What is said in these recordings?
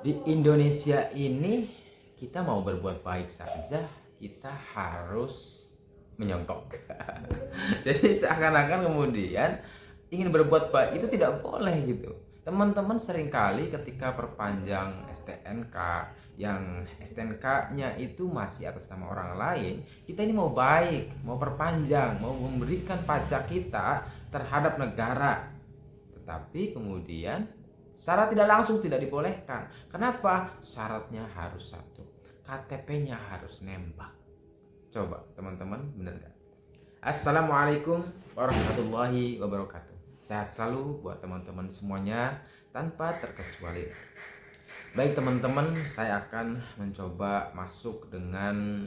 Di Indonesia ini kita mau berbuat baik saja kita harus menyongkok. Jadi seakan-akan kemudian ingin berbuat baik itu tidak boleh gitu. Teman-teman seringkali ketika perpanjang STNK yang STNK-nya itu masih atas nama orang lain, kita ini mau baik, mau perpanjang, mau memberikan pajak kita terhadap negara. Tetapi kemudian syarat tidak langsung tidak dibolehkan. Kenapa? Syaratnya harus satu, KTP-nya harus nembak. Coba teman-teman, benar nggak? Assalamualaikum warahmatullahi wabarakatuh. Sehat selalu buat teman-teman semuanya tanpa terkecuali. Baik teman-teman, saya akan mencoba masuk dengan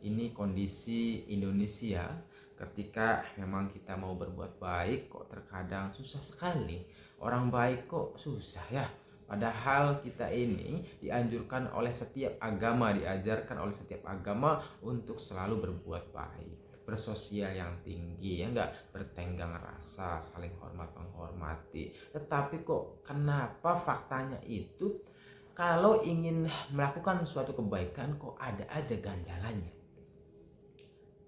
ini kondisi Indonesia ketika memang kita mau berbuat baik kok terkadang susah sekali. Orang baik kok susah ya. Padahal kita ini dianjurkan oleh setiap agama, diajarkan oleh setiap agama untuk selalu berbuat baik, bersosial yang tinggi, ya enggak, bertenggang rasa, saling hormat menghormati. Tetapi kok kenapa faktanya itu kalau ingin melakukan suatu kebaikan kok ada aja ganjalannya?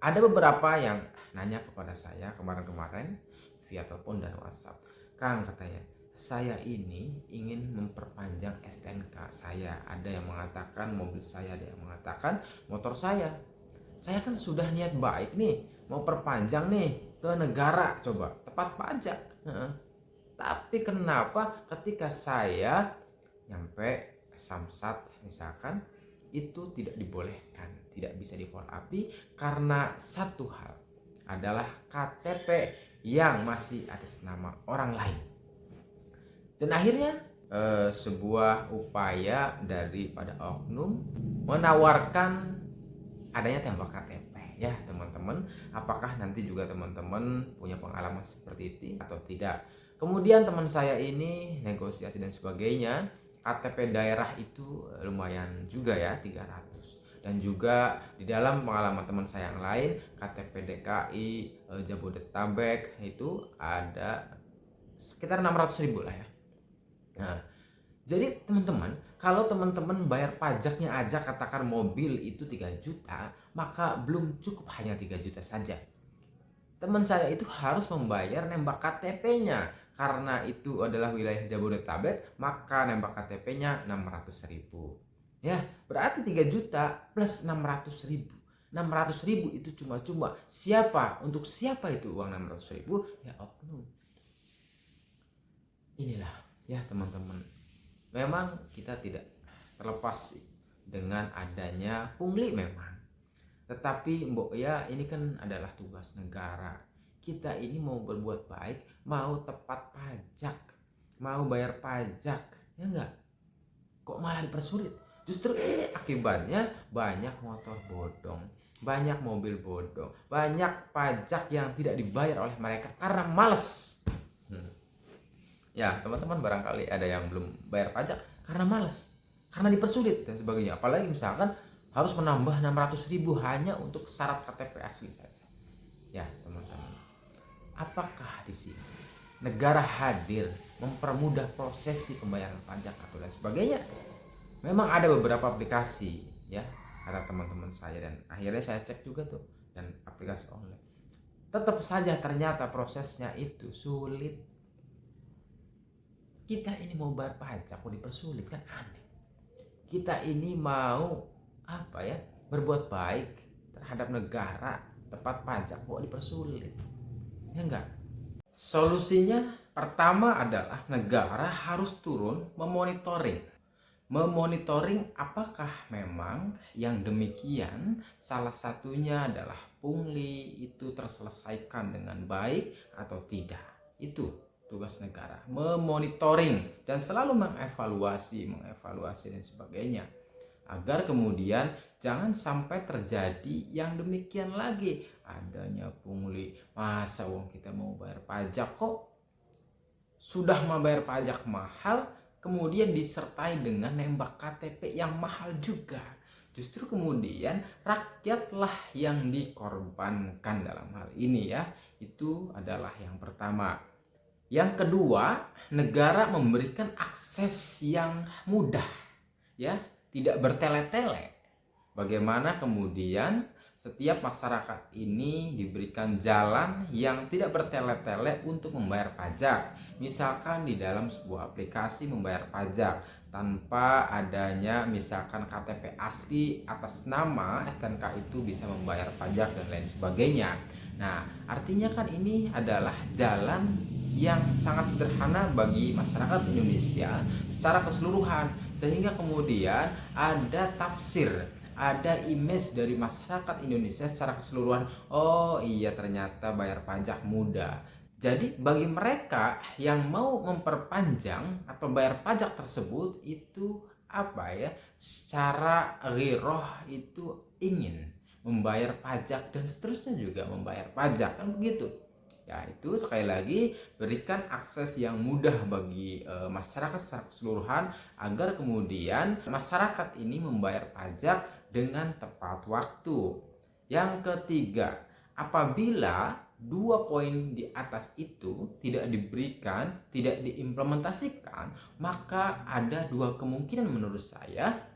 Ada beberapa yang nanya kepada saya kemarin-kemarin via telepon dan WhatsApp. Kang, katanya, saya ini ingin memperpanjang STNK saya. Ada yang mengatakan mobil saya, ada yang mengatakan motor saya. Saya kan sudah niat baik nih, mau perpanjang nih ke negara, coba tepat pajak. Tapi kenapa ketika saya nyampe Samsat misalkan itu tidak dibolehkan, tidak bisa di follow up karena satu hal adalah KTP yang masih atas nama orang lain. Dan akhirnya sebuah upaya daripada oknum menawarkan adanya tembak KTP, ya teman-teman. Apakah nanti juga teman-teman punya pengalaman seperti itu atau tidak? Kemudian teman saya ini negosiasi dan sebagainya, KTP daerah itu lumayan juga ya, 300. Dan juga di dalam pengalaman teman saya yang lain, KTP DKI Jabodetabek itu ada sekitar 600.000 lah ya. Nah, jadi teman-teman, kalau teman-teman bayar pajaknya aja katakan mobil itu 3 juta, maka belum cukup hanya 3 juta saja. Teman saya itu harus membayar nembak KTP-nya. Karena itu adalah wilayah Jabodetabek, maka nembak KTP-nya 600.000. Ya, berarti 3 juta plus 600.000. 600.000 itu cuma-cuma. Siapa? Untuk siapa itu uang 600.000? Ya oknum. Inilah ya teman-teman, memang kita tidak terlepas dengan adanya pungli memang. Tetapi mbok ya, ini kan adalah tugas negara. Kita ini mau berbuat baik, mau tepat pajak, mau bayar pajak, ya enggak? Kok malah dipersulit? Justru ini akibatnya banyak motor bodong, banyak mobil bodong, banyak pajak yang tidak dibayar oleh mereka karena males. Ya teman-teman, barangkali ada yang belum bayar pajak karena males, karena dipersulit dan sebagainya. Apalagi misalkan harus menambah 600.000 hanya untuk syarat KTP asli saja. Ya teman-teman, apakah di sini negara hadir mempermudah prosesi pembayaran pajak atau dan sebagainya? Memang ada beberapa aplikasi ya, kata teman-teman saya, dan akhirnya saya cek juga tuh, dan aplikasi online. Tetap saja ternyata prosesnya itu sulit. Kita ini mau bayar pajak kok dipersulit, kan aneh. Kita ini mau berbuat baik terhadap negara, tepat pajak kok dipersulit, ya enggak? Solusinya pertama adalah negara harus turun memonitoring apakah memang yang demikian salah satunya adalah pungli itu terselesaikan dengan baik atau tidak. Itu tugas negara, memonitoring dan selalu mengevaluasi dan sebagainya, agar kemudian jangan sampai terjadi yang demikian lagi, adanya pungli. Masa uang kita mau bayar pajak kok sudah membayar pajak mahal, kemudian disertai dengan nembak KTP yang mahal juga. Justru kemudian rakyatlah yang dikorbankan dalam hal ini ya. Itu adalah yang pertama. Yang kedua, negara memberikan akses yang mudah, ya, tidak bertele-tele. Bagaimana kemudian setiap masyarakat ini diberikan jalan yang tidak bertele-tele untuk membayar pajak. Misalkan di dalam sebuah aplikasi membayar pajak tanpa adanya misalkan KTP asli atas nama STNK itu bisa membayar pajak dan lain sebagainya. Nah, artinya kan ini adalah jalan yang sangat sederhana bagi masyarakat Indonesia secara keseluruhan, sehingga kemudian ada tafsir, ada image dari masyarakat Indonesia secara keseluruhan. Oh iya, ternyata bayar pajak mudah. Jadi bagi mereka yang mau memperpanjang atau bayar pajak tersebut itu apa ya, secara ghiroh itu ingin membayar pajak dan seterusnya juga membayar pajak, kan begitu. Ya, itu sekali lagi berikan akses yang mudah bagi masyarakat secara keseluruhan agar kemudian masyarakat ini membayar pajak dengan tepat waktu. Yang ketiga, apabila 2 poin di atas itu tidak diberikan, tidak diimplementasikan, maka ada 2 kemungkinan menurut saya.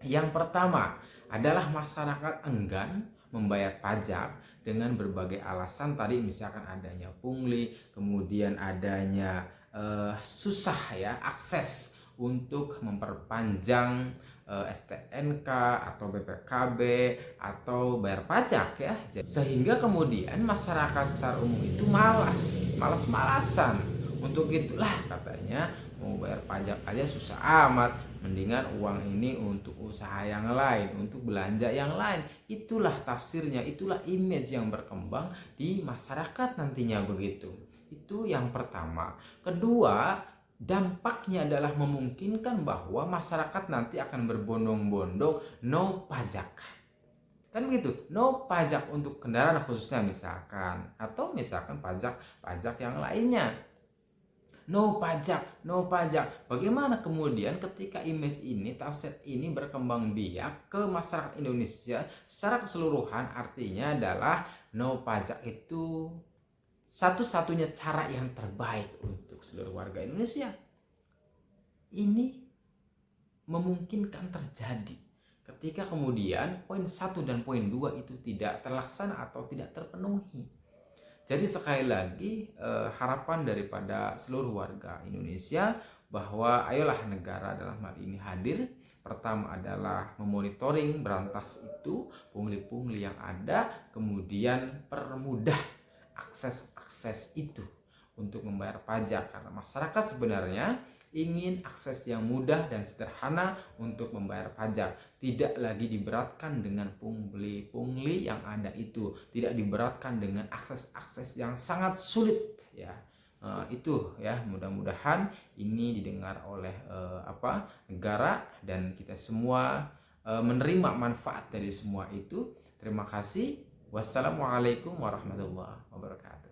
Yang pertama adalah masyarakat enggan membayar pajak dengan berbagai alasan tadi, misalkan adanya pungli, kemudian adanya susah ya akses untuk memperpanjang STNK atau BPKB atau bayar pajak ya. Sehingga kemudian masyarakat secara umum itu malas-malasan. Untuk itulah katanya mau bayar pajak aja susah amat, mendingan uang ini untuk usaha yang lain, untuk belanja yang lain. Itulah tafsirnya, itulah image yang berkembang di masyarakat nantinya begitu. Itu yang pertama. Kedua, dampaknya adalah memungkinkan bahwa masyarakat nanti akan berbondong-bondong no pajak. Kan begitu, no pajak untuk kendaraan khususnya misalkan, atau misalkan pajak yang lainnya. No pajak, no pajak. Bagaimana kemudian ketika image ini, tafsir ini berkembang biak ke masyarakat Indonesia secara keseluruhan, artinya adalah no pajak itu satu-satunya cara yang terbaik untuk seluruh warga Indonesia. Ini memungkinkan terjadi ketika kemudian poin 1 dan poin 2 itu tidak terlaksana atau tidak terpenuhi. Jadi sekali lagi harapan daripada seluruh warga Indonesia bahwa ayolah negara dalam hal ini hadir. Pertama adalah memonitoring, berantas itu pungli-pungli yang ada, kemudian permudah akses itu untuk membayar pajak, karena masyarakat sebenarnya ingin akses yang mudah dan sederhana untuk membayar pajak, tidak lagi diberatkan dengan pungli-pungli yang ada itu, tidak diberatkan dengan akses-akses yang sangat sulit ya. Itu ya, mudah-mudahan ini didengar oleh negara dan kita semua menerima manfaat dari semua itu. Terima kasih. Wassalamualaikum warahmatullahi wabarakatuh.